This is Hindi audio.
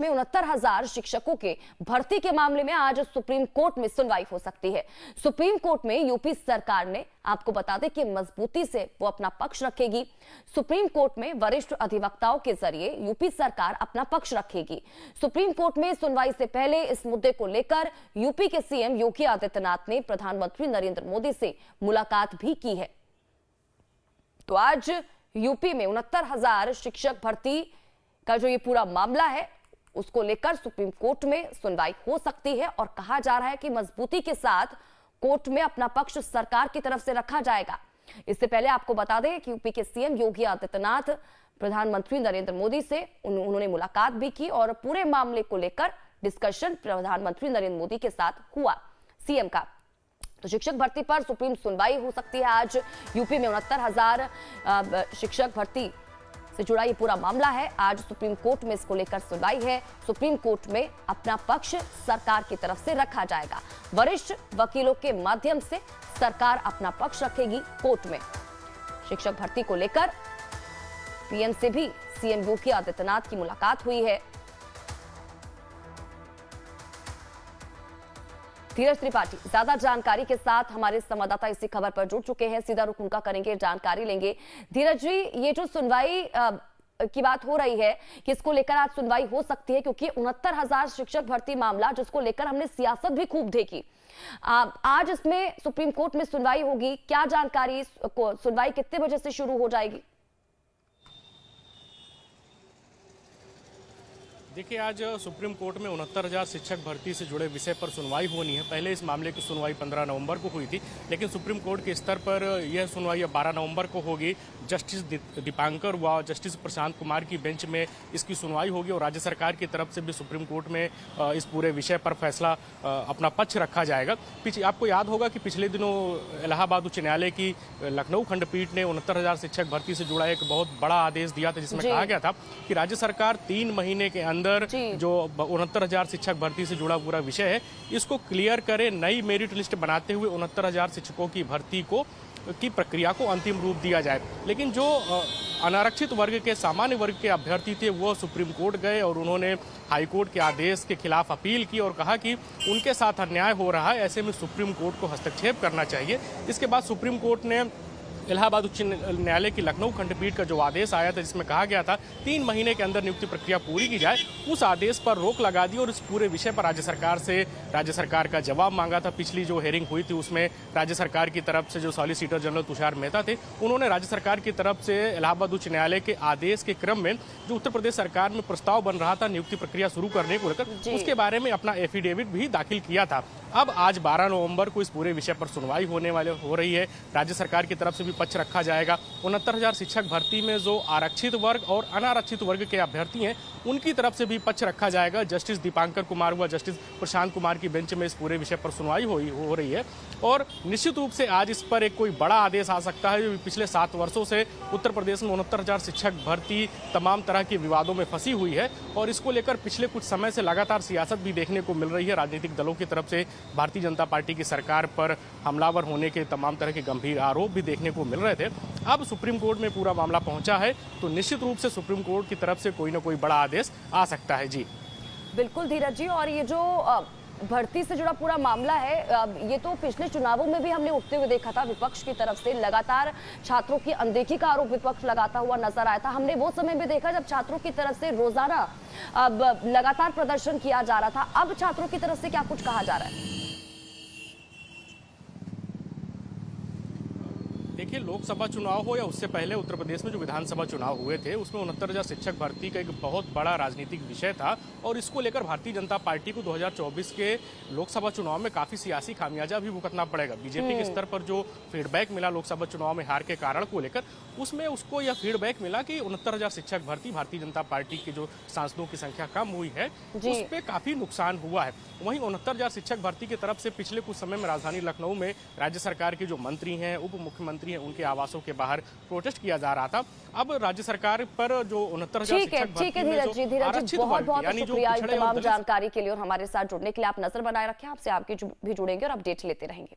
में 69,000 शिक्षकों के भर्ती के मामले में आज सुप्रीम कोर्ट में सुनवाई हो सकती है। सुप्रीम कोर्ट में यूपी सरकार ने, आपको बता दें कि मजबूती से वो अपना पक्ष रखेगी। सुप्रीम कोर्ट में वरिष्ठ अधिवक्ताओं के जरिए यूपी सरकार अपना पक्ष रखेगी। सुप्रीम कोर्ट में सुनवाई से पहले इस मुद्दे को लेकर यूपी के सीएम योगी आदित्यनाथ ने प्रधानमंत्री नरेंद्र मोदी से मुलाकात भी की है। तो आज यूपी में 69,000 शिक्षक भर्ती का जो ये पूरा मामला है, उसको लेकर सुप्रीम कोर्ट में सुनवाई हो सकती है और कहा जा रहा है कि मजबूती के साथ कोर्ट में अपना पक्ष सरकार की तरफ से रखा जाएगा। इससे पहले आपको बता दें कि यूपी के सीएम योगी आदित्यनाथ प्रधानमंत्री नरेंद्र मोदी से उन्होंने मुलाकात भी की और पूरे मामले को लेकर डिस्कशन प्रधानमंत्री नरेंद्र मोदी के साथ हुआ सीएम का। तो शिक्षक भर्ती पर सुप्रीम सुनवाई हो सकती है आज। यूपी में 69,000 शिक्षक भर्ती से जुड़ा ये पूरा मामला है। आज सुप्रीम कोर्ट में इसको लेकर सुनवाई है। सुप्रीम कोर्ट में अपना पक्ष सरकार की तरफ से रखा जाएगा। वरिष्ठ वकीलों के माध्यम से सरकार अपना पक्ष रखेगी कोर्ट में। शिक्षक भर्ती को लेकर पीएम से भी सीएम योगी आदित्यनाथ की मुलाकात हुई है। धीरज त्रिपाठी ज्यादा जानकारी के साथ हमारे संवाददाता इसी खबर पर जुड़ चुके हैं। सीधा रुख उनका करेंगे, जानकारी लेंगे। धीरज जी, ये जो सुनवाई की बात हो रही है कि इसको लेकर आज सुनवाई हो सकती है, क्योंकि 69,000 शिक्षक भर्ती मामला जिसको लेकर हमने सियासत भी खूब देखी, आज इसमें सुप्रीम कोर्ट में सुनवाई होगी। क्या जानकारी, सुनवाई कितने बजे से शुरू हो जाएगी? देखिए, आज सुप्रीम कोर्ट में 69,000 शिक्षक भर्ती से जुड़े विषय पर सुनवाई होनी है। पहले इस मामले की सुनवाई 15 नवंबर को हुई थी, लेकिन सुप्रीम कोर्ट के स्तर पर यह सुनवाई अब 12 नवंबर को होगी। जस्टिस दीपांकर व जस्टिस प्रशांत कुमार की बेंच में इसकी सुनवाई होगी और राज्य सरकार की तरफ से भी सुप्रीम कोर्ट में इस पूरे विषय पर फैसला, अपना पक्ष रखा जाएगा। आपको याद होगा कि पिछले दिनों इलाहाबाद उच्च न्यायालय की लखनऊ खंडपीठ ने 69,000 शिक्षक भर्ती से जुड़ा एक बहुत बड़ा आदेश दिया था, जिसमें कहा गया था कि राज्य सरकार 3 महीने के अंदर जो 69,000 शिक्षक भर्ती से जुड़ा पूरा विषय है, इसको क्लियर करे, नई मेरिट लिस्ट बनाते हुए 69,000 शिक्षकों की भर्ती की प्रक्रिया को अंतिम रूप दिया जाए। लेकिन जो अनारक्षित वर्ग के, सामान्य वर्ग के अभ्यर्थी थे, वो सुप्रीम कोर्ट गए और उन्होंने हाईकोर्ट के आदेश के खिलाफ अपील की और कहा कि उनके साथ अन्याय हो रहा है, ऐसे में सुप्रीम कोर्ट को हस्तक्षेप करना चाहिए। इसके बाद सुप्रीम कोर्ट ने इलाहाबाद उच्च न्यायालय की लखनऊ खंडपीठ का जो आदेश आया था, जिसमें कहा गया था 3 महीने के अंदर नियुक्ति प्रक्रिया पूरी की जाए, उस आदेश पर रोक लगा दी और इस पूरे विषय पर राज्य सरकार का जवाब मांगा था। पिछली जो हेयरिंग हुई थी, उसमें राज्य सरकार की तरफ से जो सॉलिसिटर जनरल तुषार मेहता थे, उन्होंने राज्य सरकार की तरफ से इलाहाबाद उच्च न्यायालय के आदेश के क्रम में जो उत्तर प्रदेश सरकार में प्रस्ताव बन रहा था नियुक्ति प्रक्रिया शुरू करने को लेकर, उसके बारे में अपना एफिडेविट भी दाखिल किया था। अब आज 12 नवंबर को इस पूरे विषय पर सुनवाई हो रही है। राज्य सरकार की तरफ से भी पक्ष रखा जाएगा। 69,000 शिक्षक भर्ती में जो आरक्षित वर्ग और अनारक्षित वर्ग के अभ्यर्थी हैं, उनकी तरफ से भी पक्ष रखा जाएगा। जस्टिस दीपांकर कुमार व जस्टिस प्रशांत कुमार की बेंच में इस पूरे विषय पर सुनवाई हो रही है और निश्चित रूप से आज इस पर एक कोई बड़ा आदेश आ सकता है। पिछले 7 वर्षों से उत्तर प्रदेश में 69,000 शिक्षक भर्ती तमाम तरह के विवादों में फंसी हुई है और इसको लेकर पिछले कुछ समय से लगातार सियासत भी देखने को मिल रही है। राजनीतिक दलों की तरफ से भारतीय जनता पार्टी की सरकार पर हमलावर होने के तमाम तरह के गंभीर आरोप भी देखने को मिल रहे थे। अब सुप्रीम कोर्ट में पूरा मामला पहुंचा है, तो निश्चित रूप से सुप्रीम कोर्ट की तरफ से कोई ना कोई बड़ा आदेश आ सकता है। जी बिल्कुल धीरज जी, और ये जो भर्ती से जुड़ा पूरा मामला है, ये तो पिछले चुनावों में भी हमने उठते हुए देखा था। विपक्ष की तरफ से लगातार छात्रों की अनदेखी का आरोप विपक्ष लगाता हुआ नजर आया था। हमने वो समय भी देखा जब छात्रों की तरफ से रोजाना लगातार प्रदर्शन किया जा रहा था। अब छात्रों की तरफ से क्या कुछ कहा जा रहा है? देखिए, लोकसभा चुनाव हो या उससे पहले उत्तर प्रदेश में जो विधानसभा चुनाव हुए थे, उसमें 69,000 शिक्षक भर्ती का एक बहुत बड़ा राजनीतिक विषय था और इसको लेकर भारतीय जनता पार्टी को 2024 के लोकसभा चुनाव में काफी सियासी खामियाजा भी भुगतना पड़ेगा। बीजेपी के स्तर पर जो फीडबैक मिला लोकसभा चुनाव में हार के कारण को लेकर, उसमें उसको यह फीडबैक मिला कि 69,000 शिक्षक भर्ती, भारतीय जनता पार्टी की जो सांसदों की संख्या कम हुई है, उस पर काफी नुकसान हुआ है। वहीं 69,000 शिक्षक भर्ती की तरफ से पिछले कुछ समय में राजधानी लखनऊ में राज्य सरकार के जो मंत्री हैं, उप मुख्यमंत्री हैं, उनके आवासों के बाहर प्रोटेस्ट किया जा रहा था। अब राज्य सरकार पर जो 69,000 शिक्षक भर्ती में धीरज जी बहुत बहुत शुक्रिया तमाम जानकारी के लिए और हमारे साथ जुड़ने के लिए। आप नजर बनाए रखें, आपसे आपके भी जुड़ेंगे और अपडेट लेते रहेंगे।